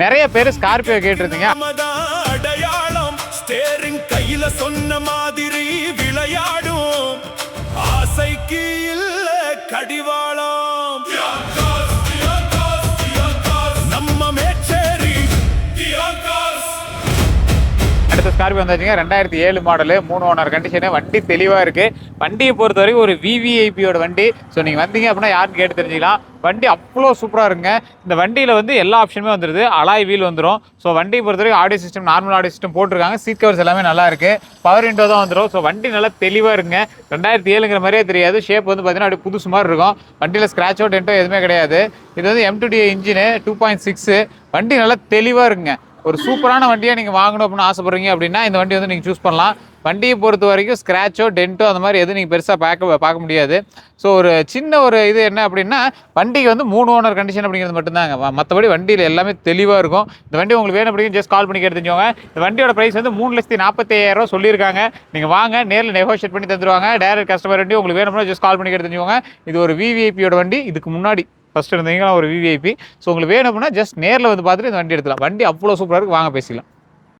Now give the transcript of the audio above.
நிறைய பேர் ஸ்கார்பியோ கேட்டிருந்தீங்க. அடையாளம் ஸ்டேரிங் கையில சொன்ன மாதிரி விளையாடும் ஆசைக்கு இல்ல கடிவாளம் நம்ம மேச்சேரி அடுத்த ஸ்கார்பியோ வந்தாச்சுங்க. 2007 மாடலு, 3 ஓனர் கண்டிஷனு. வண்டி தெளிவாக இருக்குது. வண்டியை பொறுத்த வரைக்கும் ஒரு விவிஐபியோட வண்டி. ஸோ நீங்கள் வந்தீங்க அப்படின்னா யாருன்னு கேட்டு தெரிஞ்சுக்கலாம். வண்டி அவ்வளோ சூப்பராக இருக்குங்க. இந்த வண்டியில் வந்து எல்லா ஆப்ஷனுமே வந்துடுது. அலாய் வீல் வந்துடும். ஸோ வண்டியை பொறுத்த வரைக்கும் audio system, normal audio system போட்டிருக்காங்க. சீட் கவர்ஸ் எல்லாமே நல்லா இருக்குது. பவர் விண்டோ தான் வந்துடும். ஸோ வண்டி நல்லா தெளிவாக இருக்குங்க. 2007ங்கிற மாதிரியே தெரியாது. ஷேப் வந்து பார்த்தீங்கன்னா அப்படியே புதுசு மாதிரி இருக்கும். வண்டியில் ஸ்க்ராச்சோ டென்ட்டோ எதுவுமே கிடையாது. இது வந்து M2D இன்ஜினு 2.6. வண்டி நல்லா தெளிவாக இருக்குங்க. ஒரு சூப்பரான வண்டியாக நீங்கள் வாங்கணும் அப்படின்னு ஆசைப்படுறீங்க அப்படின்னா இந்த வண்டி வந்து நீங்கள் சூஸ் பண்ணலாம். வண்டியை பொறுத்த வரைக்கும் ஸ்க்ராச்சோ டென்ட்டோ அந்த மாதிரி எதுவும் நீங்கள் பெருசாக பார்க்க முடியாது. ஸோ ஒரு சின்ன ஒரு இது என்ன அப்படின்னா வண்டிக்கு வந்து 3 ஓனர் கண்டிஷன் அப்படிங்கிறது மட்டும்தாங்க. மற்றபடி வண்டியில் எல்லாமே தெளிவாக இருக்கும். இந்த வண்டி உங்களுக்கு வேணும் அப்படின்னு ஜஸ்ட் கால் பண்ணி கேட்டு தெரிஞ்சுக்கோங்க. இந்த வண்டியோட ப்ரைஸ் வந்து 3,45,000 சொல்லியிருக்காங்க. நீங்கள் வாங்க, நேரில் நெகோஷியேட் பண்ணி தந்துடுவாங்க. டேரக்ட் கஸ்டமர் வண்டி உங்களுக்கு வேணும்னா ஜஸ்ட் கால் பண்ணி கேட்டு தெரிஞ்சுக்கோங்க. இது ஒரு விவிஐபியோட வண்டி. இதுக்கு முன்னாடி ஃபஸ்ட்டு இருந்தீங்கன்னா ஒரு விவிஐபி. ஸோ உங்களுக்கு வேணும் அப்படின்னா ஜஸ்ட் நேரில் வந்து பார்த்துட்டு இந்த வண்டி எடுத்துலாம். வண்டி அவ்வளோ சூப்பராக இருக்குது. வாங்க பேசிக்கலாம்.